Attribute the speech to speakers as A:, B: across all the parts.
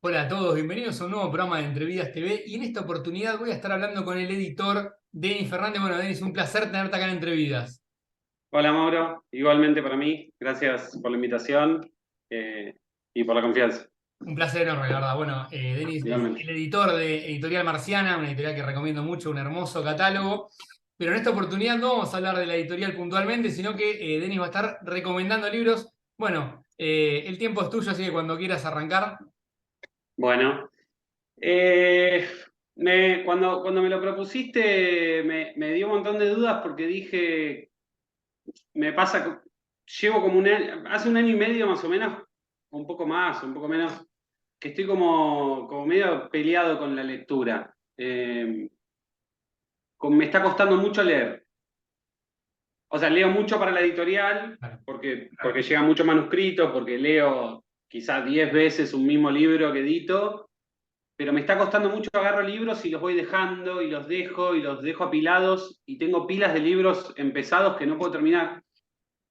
A: Hola a todos, bienvenidos a un nuevo programa de Entrevidas TV y en esta oportunidad voy a estar hablando con el editor Denis Fernández. Bueno, Denis, un placer tenerte acá en Entrevidas.
B: Hola Mauro, igualmente para mí, gracias por la invitación eh, y por la confianza,
A: Un placer enorme, la verdad. Bueno, Denis es
B: igualmente.
A: el editor de Editorial Marciana, una editorial que recomiendo mucho, un hermoso catálogo. Pero en esta oportunidad no vamos a hablar de la editorial puntualmente, sino que Denis va a estar recomendando libros. Bueno, el tiempo es tuyo, así que cuando quieras arrancar.
B: Bueno, eh, cuando me lo propusiste me dio un montón de dudas porque dije, me pasa, llevo como hace un año y medio más o menos, un poco más, un poco menos, que estoy como medio peleado con la lectura. Me está costando mucho leer. O sea, leo mucho para la editorial,
A: Claro.
B: porque llega mucho manuscrito, porque leo quizás 10 veces un mismo libro que edito, pero me está costando mucho, agarro libros y los voy dejando y los dejo apilados y tengo pilas de libros empezados que no puedo terminar.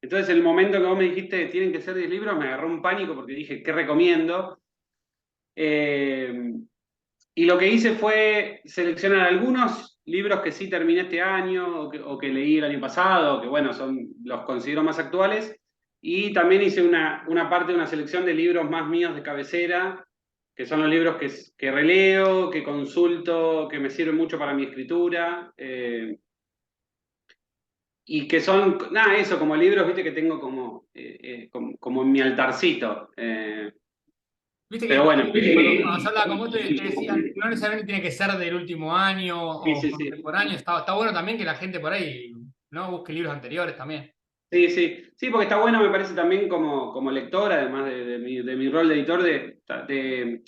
B: Entonces, el momento que vos me dijiste que tienen que ser 10 libros, me agarró un pánico porque dije, ¿qué recomiendo? Eh, y lo que hice fue seleccionar algunos libros que sí terminé este año o que leí el año pasado, que bueno, los considero más actuales, y también hice una parte de una selección de libros más míos de cabecera, que son los libros que releo, que consulto, que me sirven mucho para mi escritura, y que son, nada, eso, como libros, viste, que tengo como en mi altarcito.
A: Viste
B: Pero
A: que
B: bueno,
A: cuando se hablaba con vos te decían, no necesariamente tiene que ser del último año
B: sí,
A: o
B: sí, sí.
A: contemporáneo. Está bueno también que la gente por ahí no busque libros anteriores también.
B: Sí, sí, sí, porque está bueno, me parece también como lector, además de mi rol de editor, de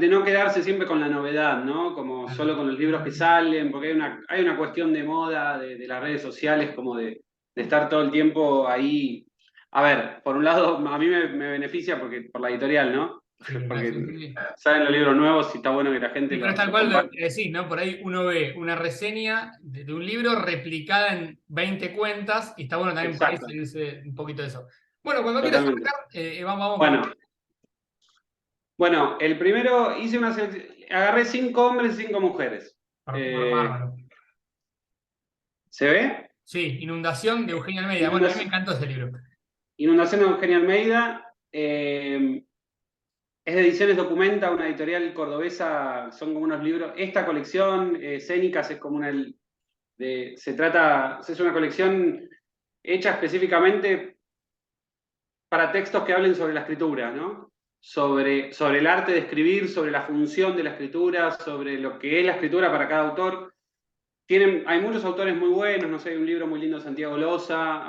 B: no quedarse siempre con la novedad, ¿no? Como
A: Claro.
B: solo con los libros que salen, porque hay una cuestión de moda, de las redes sociales, como de estar todo el tiempo ahí. A ver, por un lado, a mí me beneficia por la editorial, ¿no?
A: Sí, claro,
B: Porque
A: sí, sí, sí.
B: salen los libros nuevos y está bueno que la
A: Sí,
B: gente
A: pero es tal
B: los
A: cual lo
B: comparte.
A: que decís, ¿no? Por ahí uno ve una reseña de un libro replicada en 20 cuentas y está bueno también por ahí
B: Exacto,
A: salirse un poquito de eso. Bueno, cuando quieras
B: totalmente.
A: arrancar, vamos con...
B: Bueno, Bueno, el primero hice una selección, agarré 5 hombres y 5 mujeres. Eh,
A: Bárbaro.
B: ¿Se ve?
A: Sí, Inundación de Eugenia Almeida. Bueno, a mí me
B: Inundación,
A: encantó ese libro.
B: Inundación de Eugenia Almeida. Es de Ediciones Documenta, una editorial cordobesa. Son como unos libros. Esta colección, Escénicas, es como es una colección hecha específicamente para textos que hablen sobre la escritura, ¿no? Sobre el arte de escribir, sobre la función de la escritura, sobre lo que es la escritura para cada autor. Hay muchos autores muy buenos, no sé, hay un libro muy lindo de Santiago Loza,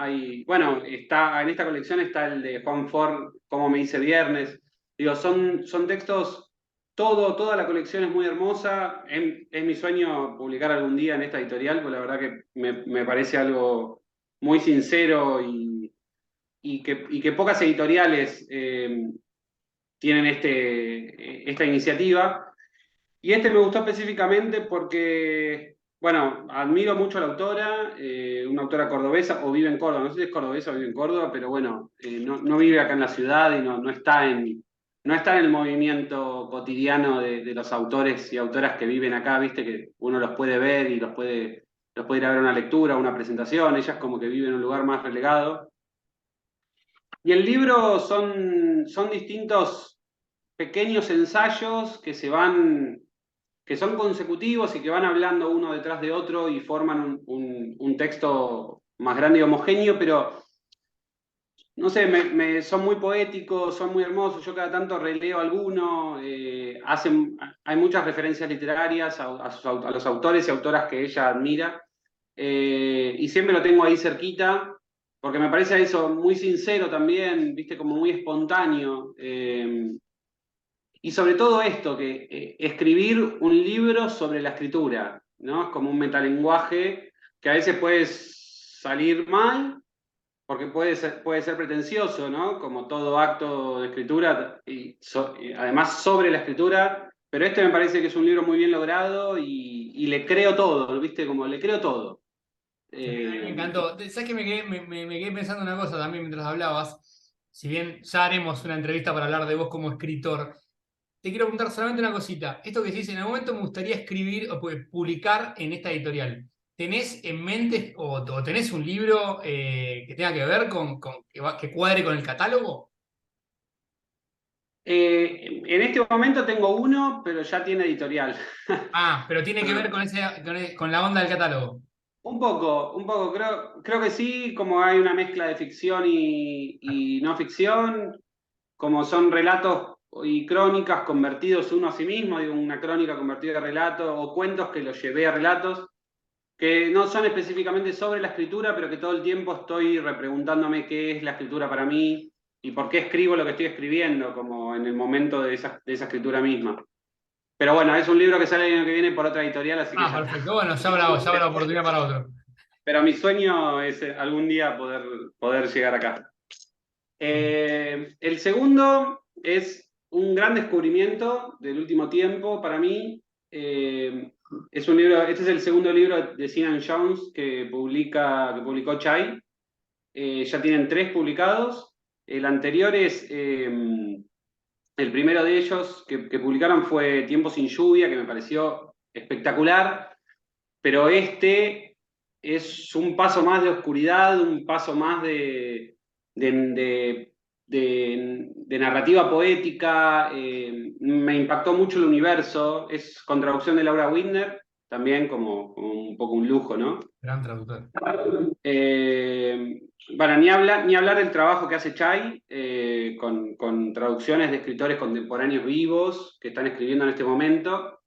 B: bueno, en esta colección está el de Juan Ford, Cómo me hice viernes. Digo, son textos, toda la colección es muy hermosa. Es mi sueño publicar algún día en esta editorial, porque la verdad que me parece algo muy sincero y que pocas editoriales tienen esta iniciativa. Y este me gustó específicamente porque, bueno, admiro mucho a la autora, una autora cordobesa, o vive en Córdoba, no sé si es cordobesa o vive en Córdoba, pero bueno, no vive acá en la ciudad y no está en el movimiento cotidiano de los autores y autoras que viven acá, viste, que uno los puede ver y los puede ir a ver a una lectura, a una presentación, ellas como que viven en un lugar más relegado. Y el libro son distintos pequeños ensayos que son consecutivos y que van hablando uno detrás de otro y forman un texto más grande y homogéneo, pero no sé, son muy poéticos, son muy hermosos. Yo cada tanto releo alguno, hay muchas referencias literarias a los autores y autoras que ella admira, y siempre lo tengo ahí cerquita, porque me parece eso muy sincero también, viste, como muy espontáneo. Y sobre todo esto, que escribir un libro sobre la escritura, ¿no? Es como un metalenguaje que a veces puede salir mal, porque puede ser pretencioso, ¿no? Como todo acto de escritura, y además sobre la escritura, pero este me parece que es un libro muy bien logrado y le creo todo, ¿viste? Como le creo todo.
A: Sí, a mí me
B: Eh,
A: encantó. ¿Sabes que me quedé pensando una cosa también mientras hablabas? Si bien ya haremos una entrevista para hablar de vos como escritor, te quiero preguntar solamente una cosita. Esto que decís, en algún momento me gustaría escribir o publicar en esta editorial. ¿Tenés en mente o tenés un libro que tenga que ver que cuadre con el catálogo?
B: En este momento tengo uno, pero ya tiene editorial.
A: Ah, pero tiene que ver con, con la onda del catálogo.
B: Un poco, creo que sí, como hay una mezcla de ficción y no ficción, como son relatos y crónicas convertidos uno a sí mismo, digo, una crónica convertida a relato, o cuentos que los llevé a relatos, que no son específicamente sobre la escritura, pero que todo el tiempo estoy repreguntándome qué es la escritura para mí y por qué escribo lo que estoy escribiendo, como en el momento de esa escritura misma. Pero bueno, es un libro que sale el año que viene por otra editorial, así que
A: Ah,
B: ya está.
A: perfecto. Bueno, ya habrá oportunidad para otro.
B: Pero mi sueño es algún día poder llegar acá. El segundo es un gran descubrimiento del último tiempo para mí. Es un libro, este es el segundo libro de Sinan Jones que publicó Chai. Ya tienen 3 publicados. El anterior es, el primero de ellos que publicaron fue Tiempo sin lluvia, que me pareció espectacular, pero este es un paso más de oscuridad, un paso más de, de, de narrativa poética. Me impactó mucho el universo. Es con traducción de Laura Windner, también como un poco un lujo, ¿no?
A: Gran traductor.
B: Eh, bueno, ni hablar del trabajo que hace Chai con traducciones de escritores contemporáneos vivos que están escribiendo en este momento.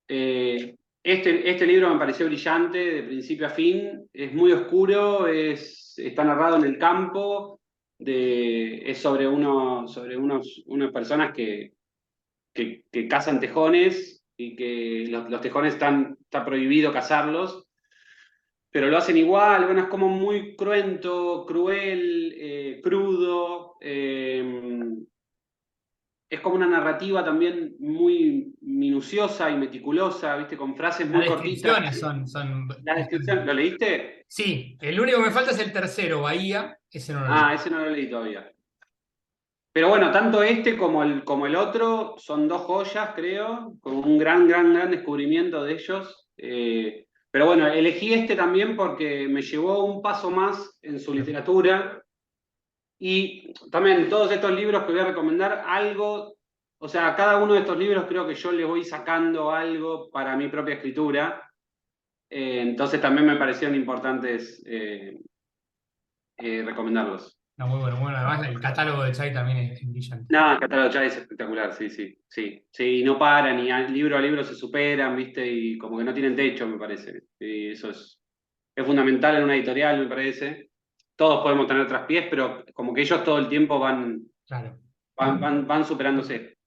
B: Este libro me pareció brillante de principio a fin, es muy oscuro, está narrado en el campo, es sobre, unas personas que cazan tejones y que los tejones está prohibido cazarlos, pero lo hacen igual. Bueno, es como muy cruento, cruel, crudo. Es como una narrativa también muy minuciosa y meticulosa, ¿viste? Con frases
A: Las
B: muy cortitas.
A: descripciones son.
B: La descripción, ¿lo leíste?
A: Sí, el único que me falta es el tercero, Bahía. Ese no lo leí.
B: Ah, ese no lo leí todavía. Pero bueno, tanto este como el otro son 2 joyas, creo, con un gran descubrimiento de ellos. Pero bueno, elegí este también porque me llevó un paso más en su literatura. Y también todos estos libros que voy a recomendar, algo, o sea, cada uno de estos libros creo que yo le voy sacando algo para mi propia escritura. Entonces también me parecieron importantes recomendarlos.
A: No, muy bueno, bueno. Además, el catálogo de Chai también es brillante.
B: No, el catálogo ya es espectacular, sí, no paran y libro a libro se superan, ¿viste? Y como que no tienen techo, me parece. Y eso es fundamental en una editorial, me parece. Todos podemos tener traspiés, pero como que ellos todo el tiempo
A: Claro.
B: van superándose.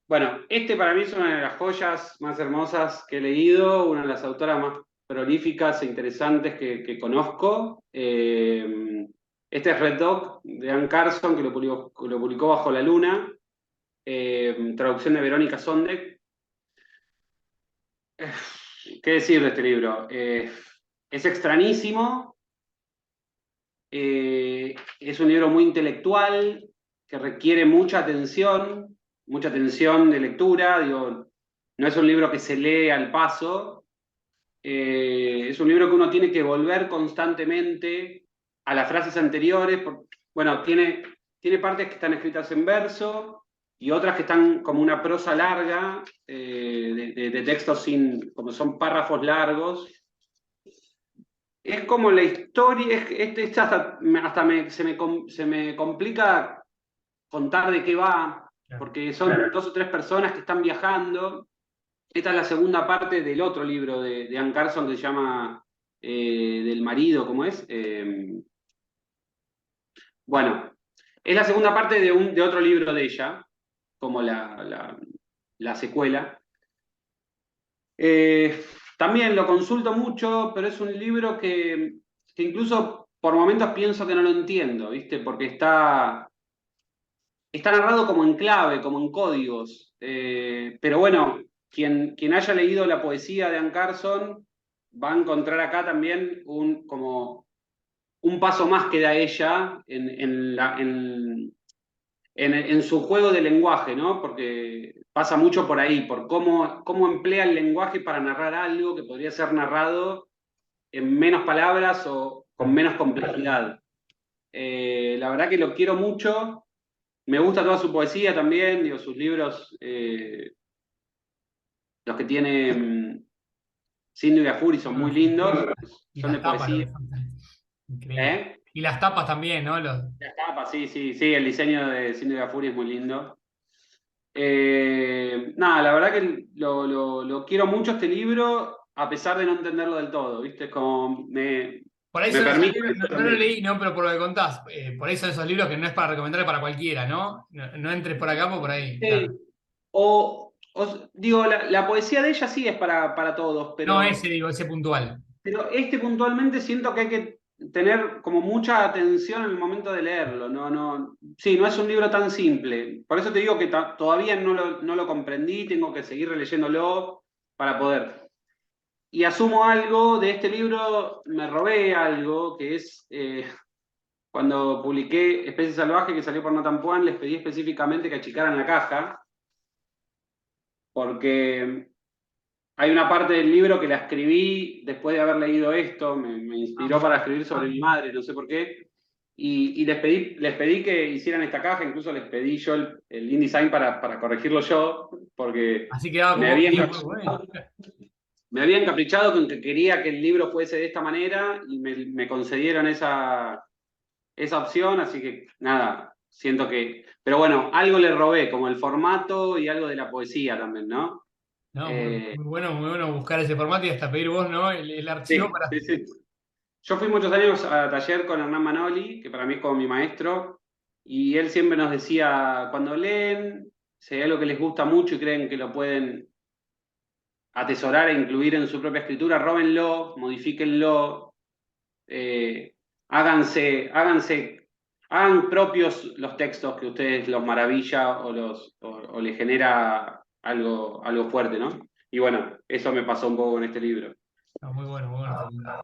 B: Bueno, este para mí es una de las joyas más hermosas que he leído, una de las autoras más prolíficas e interesantes que conozco. Este es Red Dog de Anne Carson, que lo publicó Bajo la Luna, traducción de Verónica Sondek. ¿Qué decir de este libro? Es extrañísimo, es un libro muy intelectual, que requiere mucha atención de lectura. Digo, no es un libro que se lee al paso, es un libro que uno tiene que volver constantemente a las frases anteriores. Bueno, tiene partes que están escritas en verso y otras que están como una prosa larga, de textos como son párrafos largos. Es como la historia, se me complica contar de qué va,
A: Claro.
B: porque son 2 o 3 personas que están viajando. Esta es la segunda parte del otro libro de Anne Carson que se llama Del marido, ¿cómo es? Bueno, es la segunda parte de otro libro de ella, como la secuela. También lo consulto mucho, pero es un libro que incluso por momentos pienso que no lo entiendo, ¿viste? Porque está narrado como en clave, como en códigos. Pero bueno, quien haya leído la poesía de Anne Carson va a encontrar acá también como un paso más que da ella en su juego de lenguaje, ¿no? Porque pasa mucho por ahí, por cómo emplea el lenguaje para narrar algo que podría ser narrado en menos palabras o con menos complejidad. La verdad que lo quiero mucho, me gusta toda su poesía también, digo, sus libros, los que tiene Cindy Gafuri son muy lindos,
A: Y
B: son de
A: las tapas, lo
B: poesía.
A: que son. Increíble.
B: ¿Eh?
A: Y las tapas también, ¿no?
B: Las tapas, sí, sí, sí, el diseño de Cindy Gafuri es muy lindo. Nada, la verdad que lo quiero mucho este libro, a pesar de no entenderlo del todo, ¿viste? Como
A: Por ahí
B: me
A: son esos
B: permite
A: libros,
B: eso
A: no lo
B: también.
A: leí, no, pero por lo que contás, por ahí son esos libros que no es para recomendar para cualquiera, ¿no? No, no entres por acá o por ahí,
B: Sí.
A: claro.
B: Digo, la poesía de ella sí es para todos,
A: No ese, digo, ese puntual.
B: pero este puntualmente siento que hay que tener como mucha atención en el momento de leerlo. No, no, sí, no es un libro tan simple. Por eso te digo que todavía no lo comprendí, tengo que seguir releyéndolo para poder. Y asumo algo de este libro, me robé algo, que es cuando publiqué Especie Salvaje, que salió por Notampuan, les pedí específicamente que achicaran la caja, porque hay una parte del libro que la escribí después de haber leído esto, me
A: Ah,
B: inspiró para
A: mirá.
B: escribir sobre mi madre, no sé por qué, y les pedí que hicieran esta caja, incluso les pedí yo el InDesign para corregirlo yo, porque
A: Así quedaba
B: me
A: como vos
B: había,
A: querías, muy bueno.
B: me había encaprichado con que quería que el libro fuese de esta manera y me concedieron esa opción, así que nada, siento que... Pero bueno, algo le robé, como el formato y algo de la poesía también, ¿no?
A: No,
B: Eh,
A: muy bueno buscar ese formato y hasta pedir vos, ¿no? El archivo
B: sí,
A: para.
B: sí, sí. Yo fui muchos años a taller con Hernán Manoli, que para mí es como mi maestro, y él siempre nos decía, cuando leen, si hay algo que les gusta mucho y creen que lo pueden atesorar e incluir en su propia escritura, róbenlo, modifíquenlo, eh, hagan propios los textos que a ustedes los maravilla o les genera algo fuerte, ¿no? Y bueno, eso me pasó un poco con este libro.
A: No, muy bueno este libro.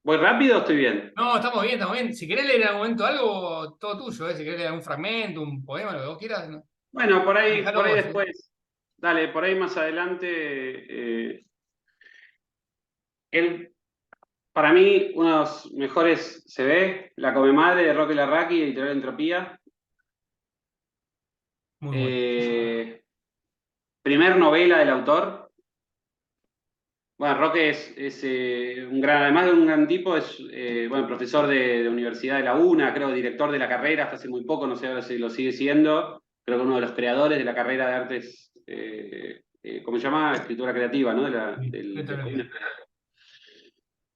B: ¿Voy rápido o estoy bien?
A: No, estamos bien, estamos bien. Si querés leer en algún momento algo, todo tuyo, ¿eh? Si querés leer algún fragmento, un poema, lo que vos quieras, ¿no?
B: Bueno,
A: Manejalo
B: por ahí
A: vos, ¿eh?
B: después, dale, por ahí más adelante. Él, para mí, uno de los mejores se ve, La Come Madre de Roque Larraqui, editorial Entropía.
A: Muy bueno.
B: Eh, Primer novela del autor. Bueno, Roque es un gran, además de un gran tipo, es bueno, profesor de Universidad de la UNA, creo, director de la carrera hasta hace muy poco, no sé ahora si lo sigue siendo, creo que uno de los creadores de la carrera de artes, ¿cómo se llama? Escritura creativa, ¿no?
A: Sí,
B: De la
A: esto
B: UNA.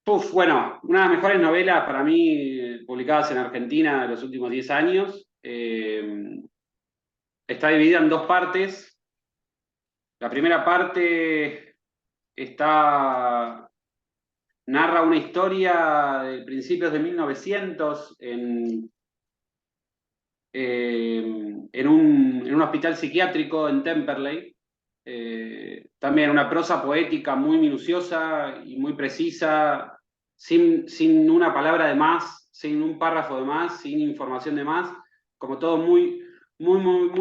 B: Uf, bueno, una de las mejores novelas para mí publicadas en Argentina de los últimos 10 años. Está dividida en dos partes. La primera parte narra una historia de principios de 1900 en un hospital psiquiátrico en Temperley. También una prosa poética muy minuciosa y muy precisa, sin una palabra de más, sin un párrafo de más, sin información de más, como todo muy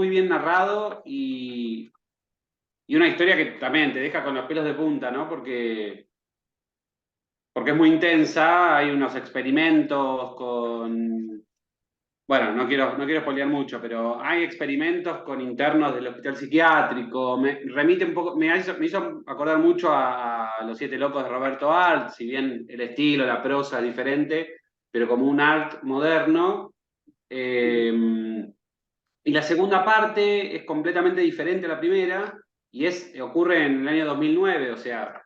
B: bien narrado y una historia que también te deja con los pelos de punta, ¿no? Porque es muy intensa, hay unos experimentos con... Bueno, no quiero spoilear mucho, pero hay experimentos con internos del hospital psiquiátrico, me remite un poco, me hizo acordar mucho a Los Siete Locos de Roberto Alt, si bien el estilo, la prosa es diferente, pero como un art moderno. Y la segunda parte es completamente diferente a la primera, y ocurre en el año 2009, o sea,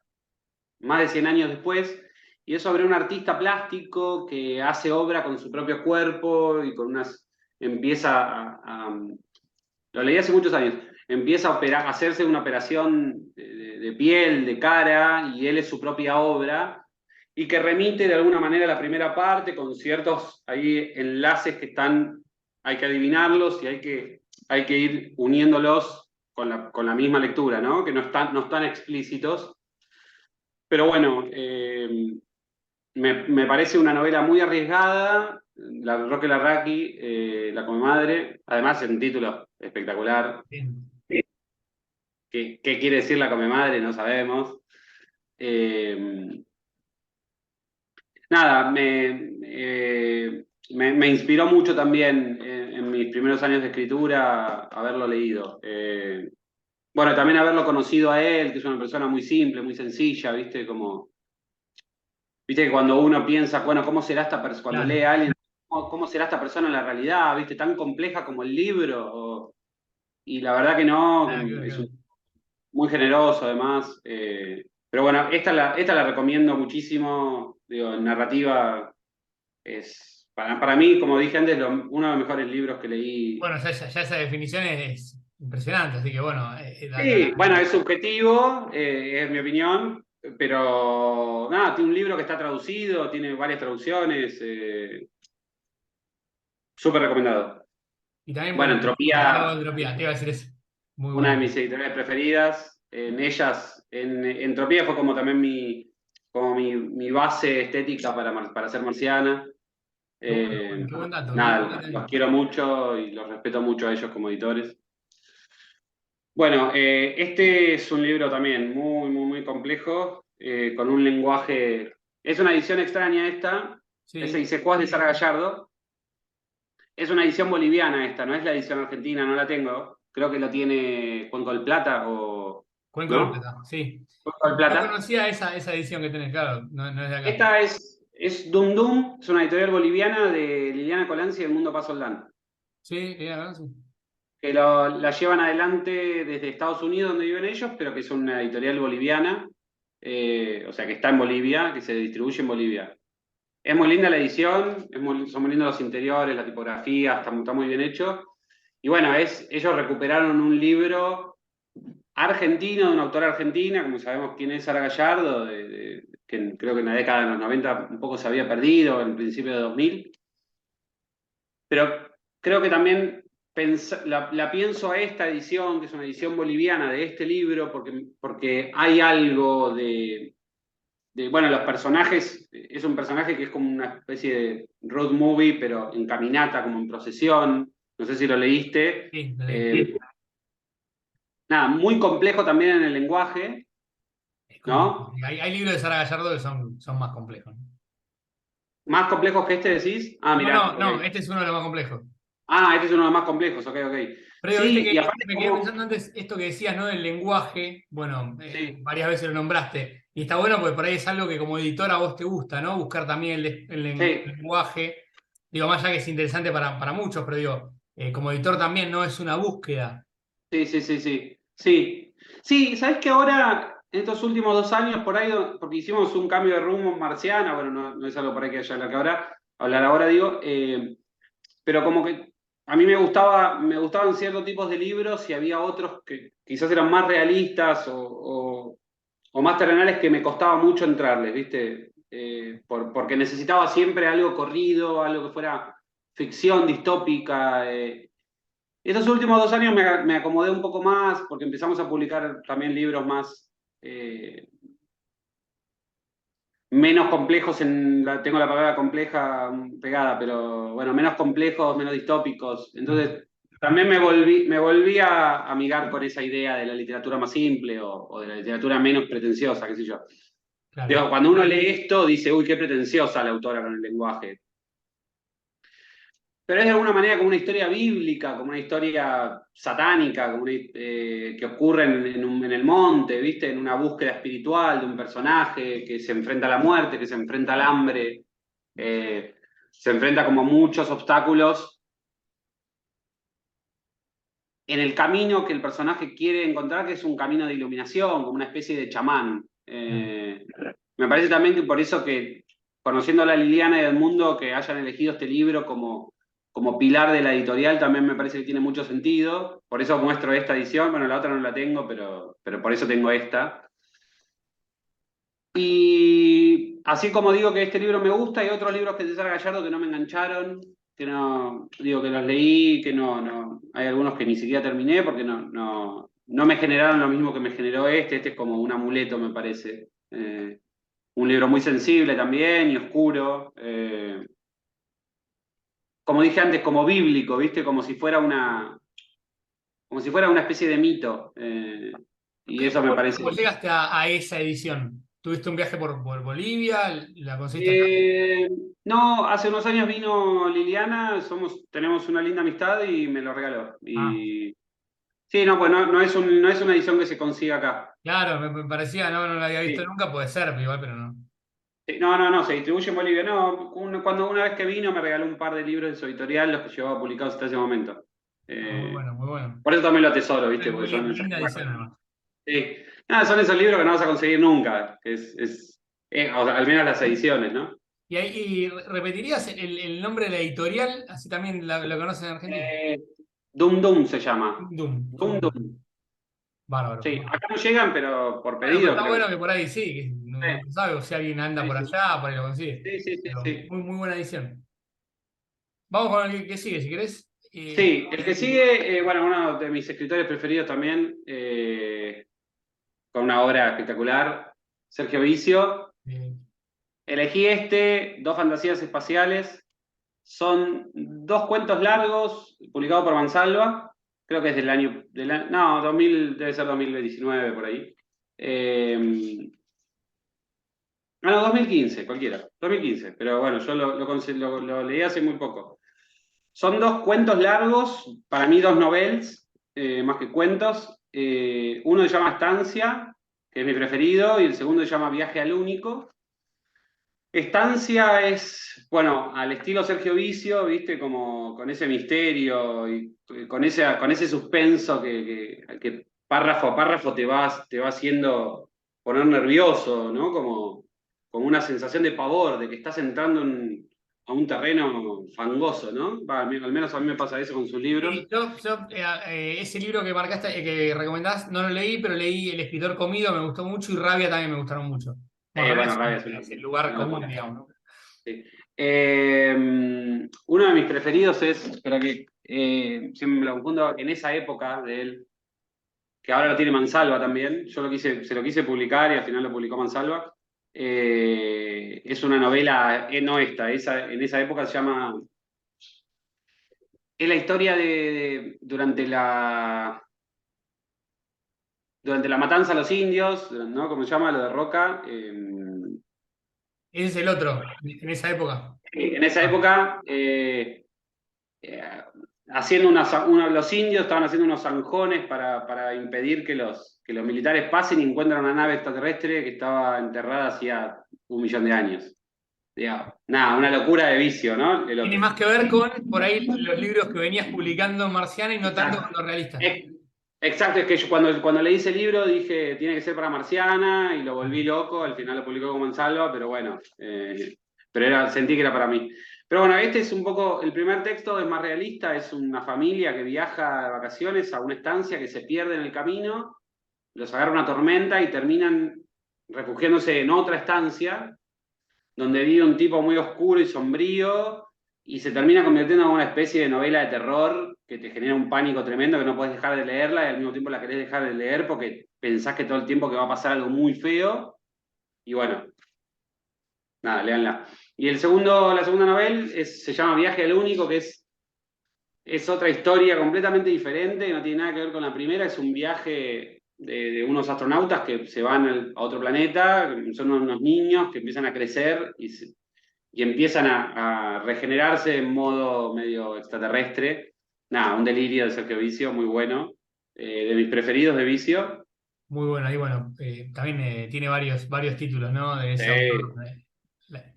B: más de 100 años después, y es sobre un artista plástico que hace obra con su propio cuerpo y con unas... lo leí hace muchos años, empieza a hacerse una operación de piel, de cara, y él es su propia obra, y que remite de alguna manera a la primera parte con ciertos ahí enlaces que están, hay que adivinarlos y hay que ir uniéndolos con la misma lectura, ¿no? Que no están explícitos. Pero bueno, me parece una novela muy arriesgada. Roque Larraqui, La Comadre, además es un título espectacular.
A: Bien.
B: ¿Qué quiere decir La Comadre? No sabemos. Eh, Nada, me inspiró mucho también en mis primeros años de escritura haberlo leído. Bueno, también haberlo conocido a él, que es una persona muy simple, muy sencilla, ¿viste? Viste que cuando uno piensa, bueno, ¿cómo será esta persona? Cuando lee
A: Claro,
B: a alguien, ¿cómo será esta persona en la realidad? ¿Viste? Tan compleja como el libro. Y la verdad que no,
A: nada que ver,
B: es
A: claro.
B: muy generoso además. Pero bueno, esta la recomiendo muchísimo. Digo, en narrativa es, para mí, como dije antes, uno de los mejores libros que leí.
A: Bueno, ya esa definición es impresionante, así que bueno,
B: Sí, bueno, es subjetivo, es mi opinión, pero nada, tiene un libro que está traducido, tiene varias traducciones, súper recomendado.
A: y también,
B: Bueno,
A: bueno, el catálogo de
B: Entropía,
A: Entropía, te iba a decir eso. Muy
B: una de
A: bueno.
B: mis editoriales preferidas. En ellas, en Entropía fue como también mi base estética para ser marciana.
A: Qué buen dato, lo voy a
B: Nada, los
A: tener.
B: quiero mucho y los respeto mucho a ellos como editores. Bueno, este es un libro también muy complejo, con un lenguaje. Es una edición extraña esta, es
A: Sí,
B: Eisecuás de Sara Gallardo. Es una edición boliviana esta, no es la edición argentina, no la tengo. Creo que lo tiene Cuenco del Plata o.
A: Cuenco del
B: ¿No?
A: Plata, sí.
B: Cuenco del
A: No
B: Plata.
A: conocía esa edición que tenés, claro, no es de acá.
B: Esta es Dum Dum, es una editorial boliviana de Liliana Colanzi y El Mundo Paz Soldán,
A: Sí, acá, sí.
B: que la llevan adelante desde Estados Unidos, donde viven ellos, pero que es una editorial boliviana, o sea, que está en Bolivia, que se distribuye en Bolivia. Es muy linda la edición, son muy lindos los interiores, la tipografía, está muy bien hecho. Y bueno, ellos recuperaron un libro argentino, de una autora argentina, como sabemos quién es Sara Gallardo, que creo que en la década de los 90 un poco se había perdido, en el principio de 2000. Pero creo que también la pienso a esta edición, que es una edición boliviana de este libro, porque hay algo bueno, los personajes, es un personaje que es como una especie de road movie, pero en caminata, como en procesión, no sé si lo leíste.
A: Sí, lo leí.
B: Eh, Nada, muy complejo también en el lenguaje,
A: Es
B: ¿no?
A: hay libros de Sara Gallardo que son más complejos, ¿no?
B: Más complejos que este decís. Ah, mirá, ok.
A: No, este es uno de los más complejos.
B: Ah, este es uno de los más complejos, ok, ok.
A: Pero digo, viste
B: Sí, y
A: que
B: aparte
A: me quedé
B: como.
A: pensando antes esto que decías, ¿no? Del lenguaje, bueno,
B: Sí,
A: varias veces lo nombraste, y está bueno porque por ahí es algo que como editor a vos te gusta, ¿no? Buscar también
B: sí,
A: lenguaje, digo, más allá que es interesante para muchos, pero digo, como editor también no es una búsqueda.
B: sí. Sí, sí, sabes que ahora, en estos últimos 2 años, por ahí, porque hicimos un cambio de rumbo en Marciana, bueno, no es algo por ahí que haya que hablar ahora, digo, pero como que a mí me gustaban ciertos tipos de libros y había otros que quizás eran más realistas o más terrenales que me costaba mucho entrarles, ¿viste? Porque necesitaba siempre algo corrido, algo que fuera ficción distópica. Estos últimos 2 años me acomodé un poco más porque empezamos a publicar también libros más, eh, menos complejos, tengo la palabra compleja pegada, pero bueno, menos complejos, menos distópicos. Entonces, también me volví a amigar con esa idea de la literatura más simple o de la literatura menos pretenciosa, qué sé yo.
A: Claro.
B: Digo, cuando uno lee esto, dice, uy, qué pretenciosa la autora con el lenguaje. Pero es de alguna manera como una historia bíblica, como una historia satánica, que ocurre en el monte, ¿viste? En una búsqueda espiritual de un personaje que se enfrenta a la muerte, que se enfrenta al hambre, se enfrenta como a muchos obstáculos en el camino que el personaje quiere encontrar, que es un camino de iluminación, como una especie de chamán. Me parece también que por eso que, conociendo a la Liliana y del mundo, que hayan elegido este libro como pilar de la editorial, también me parece que tiene mucho sentido. Por eso muestro esta edición, bueno, la otra no la tengo, pero por eso tengo esta. Y así como digo que este libro me gusta, hay otros libros que de César Gallardo que no me engancharon, que no, digo que los leí, que no, hay algunos que ni siquiera terminé porque no me generaron lo mismo que me generó este es como un amuleto, me parece. un libro muy sensible también y oscuro. Como dije antes, como bíblico, ¿viste? Como si fuera una especie de mito. Y eso me parece.
A: ¿Cómo llegaste a esa edición? ¿Tuviste un viaje por Bolivia? ¿La conseguiste acá?
B: Eh, no, hace unos años vino Liliana, tenemos una linda amistad y me lo regaló.
A: Ah,
B: Y sí, no, pues no es una edición que se consiga acá.
A: claro, me parecía, no la había visto
B: Sí.
A: nunca, puede ser, igual, pero no.
B: Sí, no, se distribuye en Bolivia. No, cuando una vez que vino me regaló un par de libros en su editorial, los que llevaba publicados hasta ese momento.
A: Ah, muy bueno, muy bueno.
B: Por eso también lo atesoro, ¿viste?
A: Muy
B: Porque son,
A: linda edición, además.
B: sí. Nada, son esos libros que no vas a conseguir nunca, o sea, al menos las ediciones, ¿no?
A: ¿Y repetirías el nombre de la editorial? Así también lo conocen en Argentina.
B: Eh, Dum Dum se llama.
A: Doom.
B: Dum Dum.
A: Bárbaro.
B: Sí, acá no llegan, pero por
A: Bueno, pero
B: pedido
A: está
B: creo
A: bueno
B: que.
A: que por ahí sí, que no se sabe o si alguien anda
B: Sí,
A: por
B: sí,
A: allá, por ahí lo consigue.
B: sí, sí, sí,
A: Pero
B: sí.
A: muy buena edición. Vamos con el que sigue, si querés.
B: Sí, el que sigue, bueno, uno de mis escritores preferidos también, con una obra espectacular, Sergio Vicio.
A: Eh,
B: Elegí dos fantasías espaciales. Son dos cuentos largos, publicados por Mansalva. Creo que es no, 2000, debe ser 2019 por ahí. No, 2015, cualquiera. 2015, pero bueno, yo lo leí hace muy poco. Son dos cuentos largos, para mí dos novels, más que cuentos. Uno se llama Estancia, que es mi preferido, y el segundo se llama Viaje al Único. Estancia es, bueno, al estilo Sergio Vicio, ¿viste? Como con ese misterio y con ese suspenso que párrafo a párrafo te va haciendo poner nervioso, ¿no? Como una sensación de pavor, de que estás entrando a un terreno fangoso, ¿no? Al menos a mí me pasa eso con sus libros.
A: Sí, ese libro que marcaste, que recomendás, no lo leí, pero leí El escritor comido, me gustó mucho, y Rabia también me gustaron mucho. Bueno, Rabia
B: Bueno, Rabia es
A: es el lugar
B: una
A: común,
B: locura.
A: digamos, ¿no?
B: Sí. Uno de mis preferidos es, espera que siempre me lo confundo, en esa época de él, que ahora lo tiene Mansalva también, se lo quise publicar y al final lo publicó Mansalva. Es una novela, no en esa época se llama, es la historia durante la matanza a los indios, ¿no? Como se llama, lo de Roca.
A: Ese es el otro, en esa época.
B: En esa
A: Ah,
B: época, eh, los indios estaban haciendo unos zanjones para impedir que los militares pasen y encuentran una nave extraterrestre que estaba enterrada hacía 1 millón de años. Digamos, nada, una locura de vicio, ¿no? El
A: tiene
B: otro.
A: más que ver con, por ahí, los libros que venías publicando en Marciana y no tanto con
B: Exacto.
A: lo realista.
B: Exacto, es que yo cuando leí ese libro dije, tiene que ser para Marciana y lo volví loco, al final lo publicó como Mansalva, pero bueno, sentí que era para mí. Pero bueno, este es un poco, el primer texto es más realista, es una familia que viaja de vacaciones a una estancia que se pierde en el camino, los agarra una tormenta y terminan refugiándose en otra estancia donde vive un tipo muy oscuro y sombrío, y se termina convirtiendo en una especie de novela de terror que te genera un pánico tremendo que no puedes dejar de leerla y al mismo tiempo la querés dejar de leer porque pensás que todo el tiempo que va a pasar algo muy feo, y bueno, nada, léanla. Y la segunda novela se llama Viaje al Único, que es otra historia completamente diferente, que no tiene nada que ver con la primera, es un viaje de unos astronautas que se van a otro planeta, son unos niños que empiezan a crecer y empiezan a regenerarse en modo medio extraterrestre. Nada, un delirio de Sergio Vicio, muy bueno. De mis preferidos de Vicio.
A: Muy bueno, y bueno, también tiene varios títulos, ¿no? De ese autor.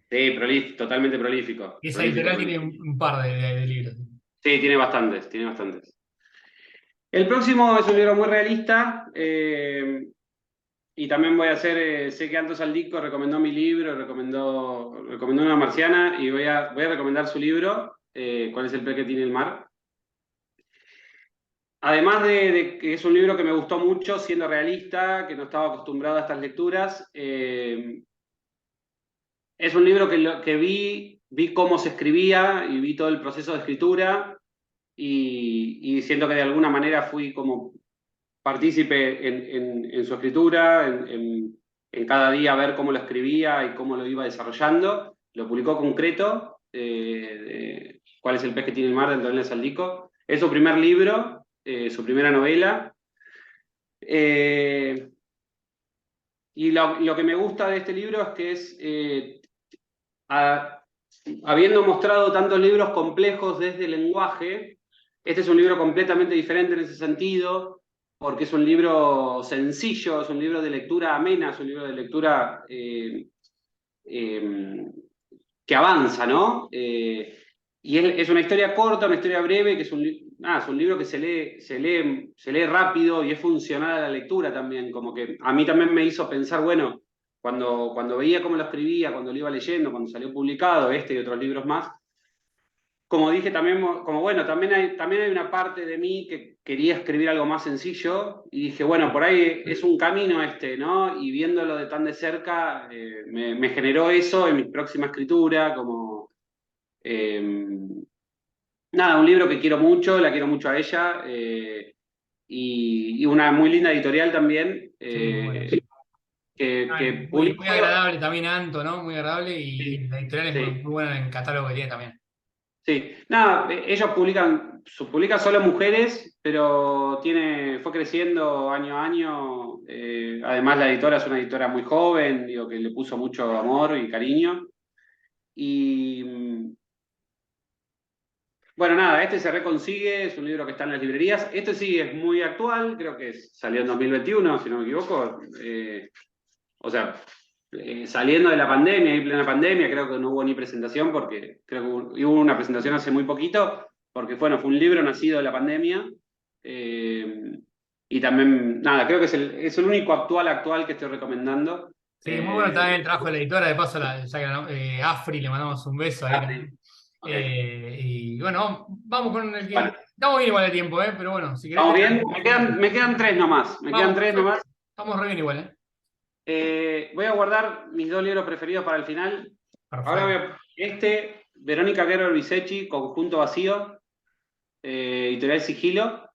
B: Sí, sí, totalmente prolífico.
A: Esa
B: Prolífico,
A: editorial tiene
B: prolífico.
A: un par de libros.
B: Sí, tiene bastantes, tiene bastantes. El próximo es un libro muy realista. Y también voy a hacer, sé que Alto Saldico recomendó mi libro, recomendó Una Marciana, y voy a recomendar su libro, ¿Cuál es el pez que tiene el mar? Además de que es un libro que me gustó mucho, siendo realista, que no estaba acostumbrado a estas lecturas, es un libro que vi cómo se escribía y vi todo el proceso de escritura y siento que de alguna manera fui como partícipe en su escritura, en cada día ver cómo lo escribía y cómo lo iba desarrollando. Lo publicó Concreto, ¿Cuál es el pez que tiene el mar? De Antonella Saldico. Es su primer libro, su primera novela. Y lo que me gusta de este libro es que habiendo mostrado tantos libros complejos desde el lenguaje, este es un libro completamente diferente en ese sentido, porque es un libro sencillo, es un libro de lectura amena, es un libro de lectura que avanza, ¿no? Y es una historia corta, una historia breve, que es es un libro que se lee rápido y es funcional a la lectura también, como que a mí también me hizo pensar, bueno, cuando veía cómo lo escribía, cuando lo iba leyendo, cuando salió publicado este y otros libros más, como dije también, como bueno, también hay una parte de mí que quería escribir algo más sencillo y dije, bueno, por ahí es un camino este, ¿no? Y viéndolo de tan de cerca, me generó eso en mi próxima escritura, como... nada, un libro que quiero mucho, la quiero mucho a ella, y una muy linda editorial también,
A: Sí, muy bueno.
B: que
A: Muy,
B: publica
A: muy
B: solo...
A: agradable también Anto, ¿no? Muy agradable y
B: Sí,
A: la editorial es muy,
B: sí.
A: muy buena en el catálogo que tiene también.
B: Sí, nada, ellos publican solo mujeres, pero fue creciendo año a año. Además, la editora es una editora muy joven, digo, que le puso mucho amor y cariño. Y bueno, nada, este se reconsigue, es un libro que está en las librerías. Este sí es muy actual, creo que salió en 2021, si no me equivoco. O sea, saliendo de la pandemia, y plena pandemia, creo que no hubo ni presentación, porque creo que hubo una presentación hace muy poquito, porque bueno, fue un libro nacido de la pandemia. Y también, nada, creo que es el único actual que estoy recomendando.
A: Sí, muy bueno también el trabajo de la editora, de paso, ya que Afri, le mandamos un beso ahí
B: Ah, sí.
A: también.
B: Ok.
A: Y bueno, vamos con el que...
B: Bueno,
A: Estamos bien igual de tiempo, ¿eh? Pero bueno, si querés...
B: ¿vamos bien? Me quedan tres nomás. Me quedan
A: Vamos,
B: tres
A: perfecto.
B: nomás.
A: Estamos re bien igual, ¿eh?
B: Voy a guardar mis dos libros preferidos para el final. Ahora
A: Perfecto.
B: Verónica Guerrero Bisecchi, Conjunto Vacío, editorial Sigilo.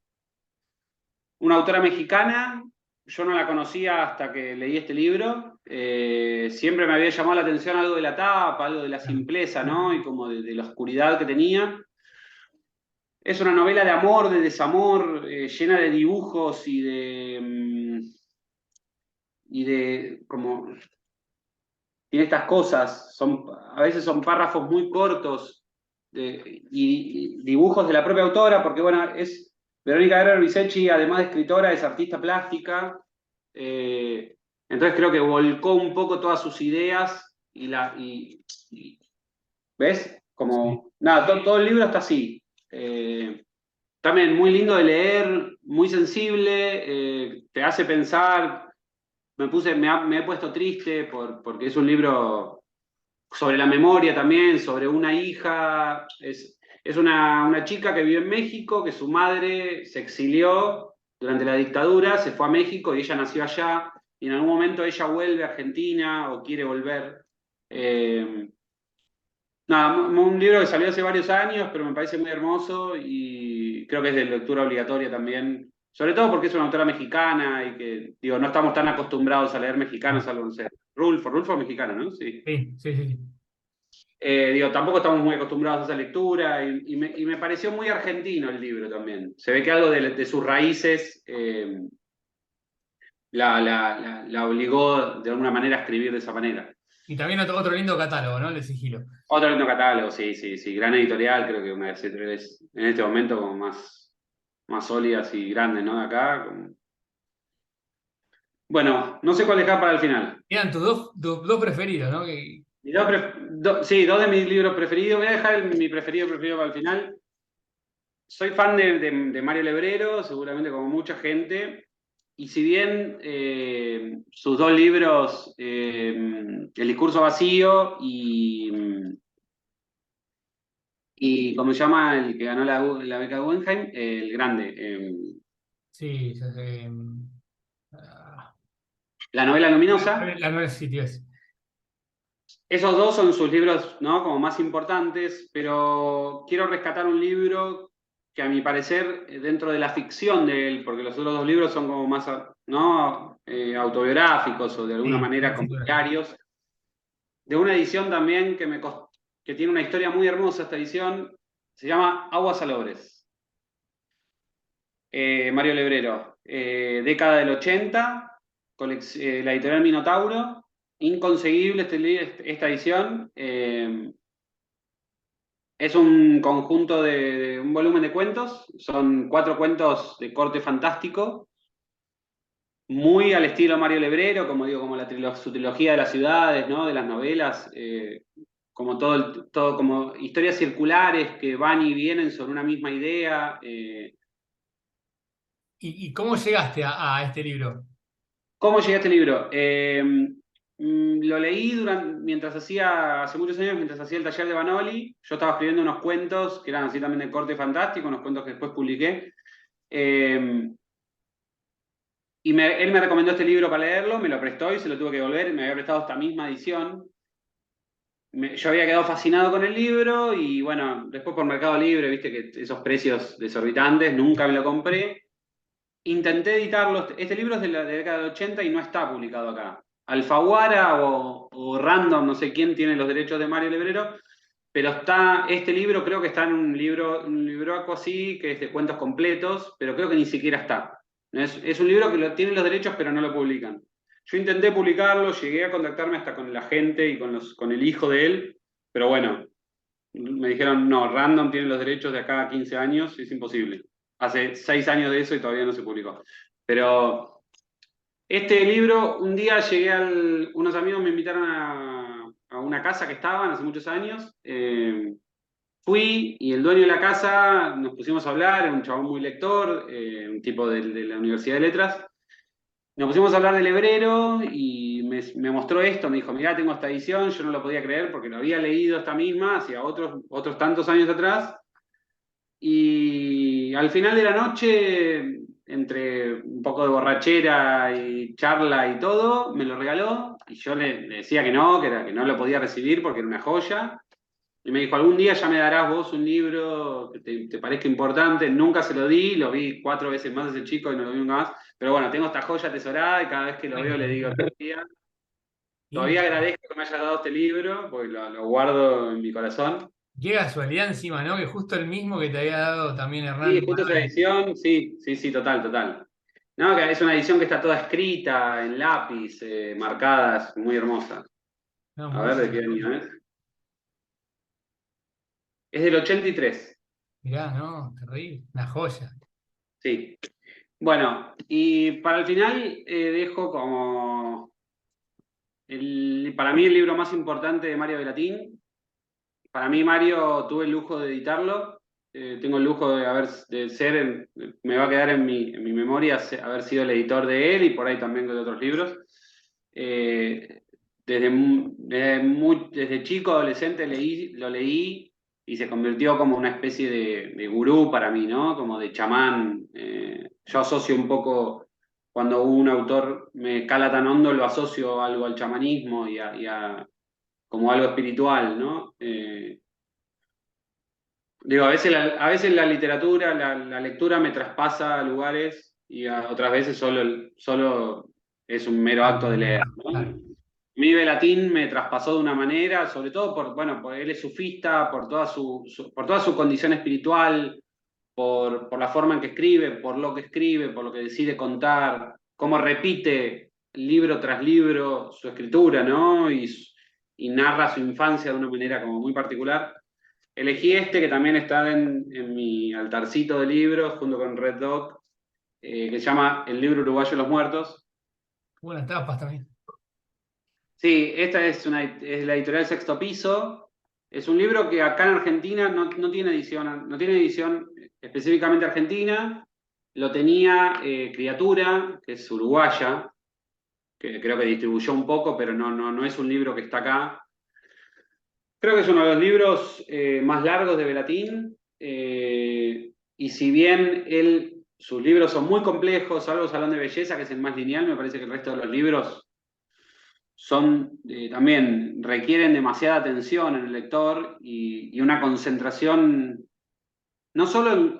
B: Una autora mexicana, yo no la conocía hasta que leí este libro. Siempre me había llamado la atención algo de la tapa, algo de la simpleza, ¿no? Y como de la oscuridad que tenía. Es una novela de amor, de desamor, llena de dibujos y de como tiene estas cosas, a veces son párrafos muy cortos y dibujos de la propia autora, porque bueno, es Verónica Guerrero Bisecchi, además de escritora, es artista plástica, entonces creo que volcó un poco todas sus ideas y ¿ves?
A: Sí.
B: Como, nada, todo el libro está así. También muy lindo de leer, muy sensible, te hace pensar, me he puesto triste porque es un libro sobre la memoria también, sobre una hija. Es una chica que vive en México, que su madre se exilió durante la dictadura, se fue a México y ella nació allá, y en algún momento ella vuelve a Argentina o quiere volver. Eh, Nada, un libro que salió hace varios años, pero me parece muy hermoso y creo que es de lectura obligatoria también, sobre todo porque es una autora mexicana y que, digo, no estamos tan acostumbrados a leer mexicanos, salvo, no sé, Rulfo es mexicano, ¿no? Sí.
A: Sí, sí, sí.
B: Digo, tampoco estamos muy acostumbrados a esa lectura y me pareció muy argentino el libro también. Se ve que algo de sus raíces la obligó de alguna manera a escribir de esa manera.
A: Y también otro lindo catálogo, ¿no? El de Sigilo.
B: Otro lindo catálogo, sí, sí, sí. Gran editorial, creo que una de las editoriales en este momento como más sólidas y grandes, ¿no? De acá. Bueno, no sé cuál dejar para el final.
A: Quedan tus dos preferidos, ¿no?
B: Sí, dos de mis libros preferidos. Voy a dejar mi preferido para el final. Soy fan de Mario Lebrero, seguramente como mucha gente. Y si bien sus dos libros, El discurso vacío y ¿cómo se llama? El que ganó la beca Guggenheim, el grande.
A: Sí,
B: La novela luminosa.
A: la nueva City es.
B: Esos dos son sus libros, ¿no? Como más importantes, pero quiero rescatar un libro que a mi parecer, dentro de la ficción de él, porque los otros dos libros son como más, ¿no? Autobiográficos o de alguna
A: Sí,
B: manera
A: sin duda.
B: comunitarios, de una edición también que tiene una historia muy hermosa esta edición, se llama Aguas Salobres. Mario Lebrero, década del 80, la editorial Minotauro, inconseguible esta edición. Es un conjunto de un volumen de cuentos, son 4 cuentos de corte fantástico, muy al estilo Mario Lebrero, como digo, como su trilogía de las ciudades, ¿no? De las novelas, como todo como historias circulares que van y vienen sobre una misma idea.
A: ¿Y cómo llegaste a este libro?
B: ¿Cómo llegué a este libro? Lo leí mientras hace muchos años, mientras hacía el taller de Banoli. Yo estaba escribiendo unos cuentos que eran así también de corte fantástico, unos cuentos que después publiqué. Eh, y él me recomendó este libro para leerlo, me lo prestó y se lo tuve que devolver. Me había prestado esta misma edición. Yo había quedado fascinado con el libro y bueno, después por Mercado Libre, viste que esos precios desorbitantes, nunca me lo compré. Intenté editarlo. Este libro es de la década del 80 y no está publicado acá. Alfaguara o Random, no sé quién tiene los derechos de Mario Lebrero, pero este libro creo que está en un libro así, que es de cuentos completos, pero creo que ni siquiera está. Es un libro que tiene los derechos, pero no lo publican. Yo intenté publicarlo, llegué a contactarme hasta con la gente y con el hijo de él, pero bueno, me dijeron, no, Random tiene los derechos de acá a 15 años, es imposible. Hace 6 años de eso y todavía no se publicó. Pero este libro, un día unos amigos me invitaron a una casa que estaban hace muchos años. Fui y el dueño de la casa nos pusimos a hablar, era un chabón muy lector, un tipo de la Universidad de Letras. Nos pusimos a hablar del Lebrero y me mostró esto, me dijo, mirá, tengo esta edición, yo no lo podía creer porque lo había leído esta misma hacía otros tantos años atrás. Y al final de la noche, entre un poco de borrachera y charla y todo, me lo regaló y yo le decía que no lo podía recibir porque era una joya. Y me dijo, algún día ya me darás vos un libro que te parezca importante. Nunca se lo di, lo vi 4 veces más ese chico y no lo vi nunca más. Pero bueno, tengo esta joya atesorada y cada vez que lo veo le digo, todavía agradezco que me hayas dado este libro, porque lo guardo en mi corazón.
A: Qué casualidad encima, ¿no? Que justo el mismo que te había dado también
B: Sí,
A: Hernán
B: justo esa
A: Manoli.
B: edición, sí, sí, sí, total, total. No, que es una edición que está toda escrita en lápiz, marcada, es muy hermosa.
A: No,
B: A
A: muy
B: ver de qué
A: bueno.
B: año es. Es del 83,
A: Mirá, ¿no? Terrible. Una joya.
B: sí. Bueno, y para el final dejo como para mí el libro más importante de Mario Bellatín. Para mí Mario tuve el lujo de editarlo. Tengo el lujo me va a quedar en mi memoria haber sido el editor de él y por ahí también de otros libros. Eh, desde chico, adolescente lo leí y se convirtió como una especie de gurú para mí, ¿no? Como de chamán. Yo asocio un poco, cuando un autor me cala tan hondo, lo asocio algo al chamanismo como algo espiritual, ¿no? Digo, a veces la literatura, la lectura me traspasa a lugares y otras veces solo es un mero
A: Claro,
B: acto de leer,
A: claro.
B: ¿no? Mi Latín me traspasó de una manera, sobre todo por él es sufista, por toda su condición espiritual, por la forma en que escribe, por lo que escribe, por lo que decide contar, cómo repite libro tras libro su escritura, ¿no? Y narra su infancia de una manera como muy particular. Elegí este que también está en mi altarcito de libros, junto con Red Dog, que se llama El libro uruguayo de los muertos.
A: Buenas tapas también.
B: Sí, esta es la editorial Sexto Piso. Es un libro que acá en Argentina no tiene edición, no tiene edición específicamente argentina. Lo tenía Criatura, que es uruguaya, que creo que distribuyó un poco, pero no es un libro que está acá. Creo que es uno de los libros más largos de Belatín. Y si bien sus libros son muy complejos, salvo Salón de Belleza, que es el más lineal, me parece que el resto de los libros también requieren demasiada atención en el lector y una concentración, no solo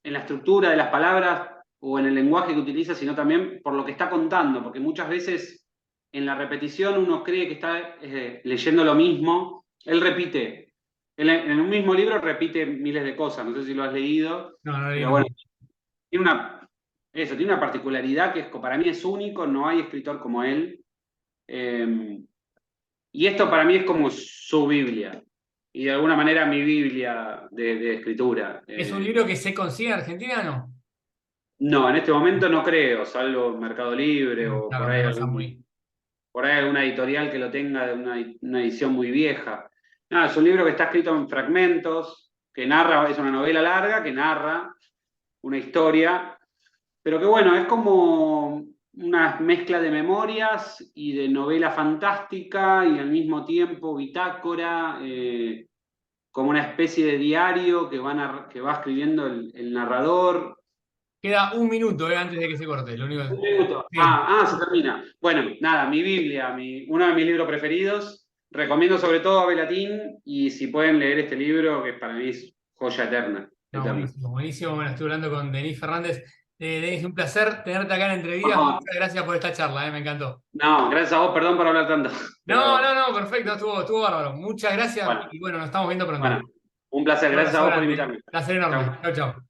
B: en la estructura de las palabras o en el lenguaje que utiliza, sino también por lo que está contando, porque muchas veces en la repetición uno cree que está leyendo lo mismo. Él repite, en un mismo libro repite miles de cosas, no sé si lo has leído,
A: No, no leí
B: pero
A: nunca.
B: bueno, tiene una particularidad que para mí es único, no hay escritor como él. Y esto para mí es como su Biblia, y de alguna manera mi Biblia de escritura.
A: ¿Es un libro que se consigue en Argentina o no?
B: No, en este momento no creo, salvo Mercado Libre o
A: Claro, una cosa muy.
B: por ahí alguna editorial que lo tenga de una edición muy vieja. No, es un libro que está escrito en fragmentos, que narra, es una novela larga que narra una historia, pero que bueno, es como una mezcla de memorias y de novela fantástica y al mismo tiempo bitácora, como una especie de diario que va escribiendo el narrador.
A: Queda un minuto, antes de que se corte. Lo único.
B: Un minuto.
A: Sí.
B: Se termina. Bueno, nada, mi Biblia, uno de mis libros preferidos. Recomiendo sobre todo a Belatín y si pueden leer este libro, que para mí es joya eterna.
A: No,
B: Eterna.
A: buenísimo, buenísimo. Bueno, estuve hablando con Denis Fernández. Denis, un placer tenerte acá en Entrevías.
B: No,
A: Muchas gracias por esta charla, me encantó.
B: no, gracias a vos, perdón por hablar tanto.
A: No, no,
B: Pero
A: no, perfecto, estuvo bárbaro. Muchas gracias
B: bueno,
A: y bueno, nos estamos viendo pronto.
B: bueno, un placer.
A: Un
B: Gracias a
A: abrazo
B: vos por
A: grande,
B: invitarme.
A: placer
B: Chau.
A: enorme. Chau, chau.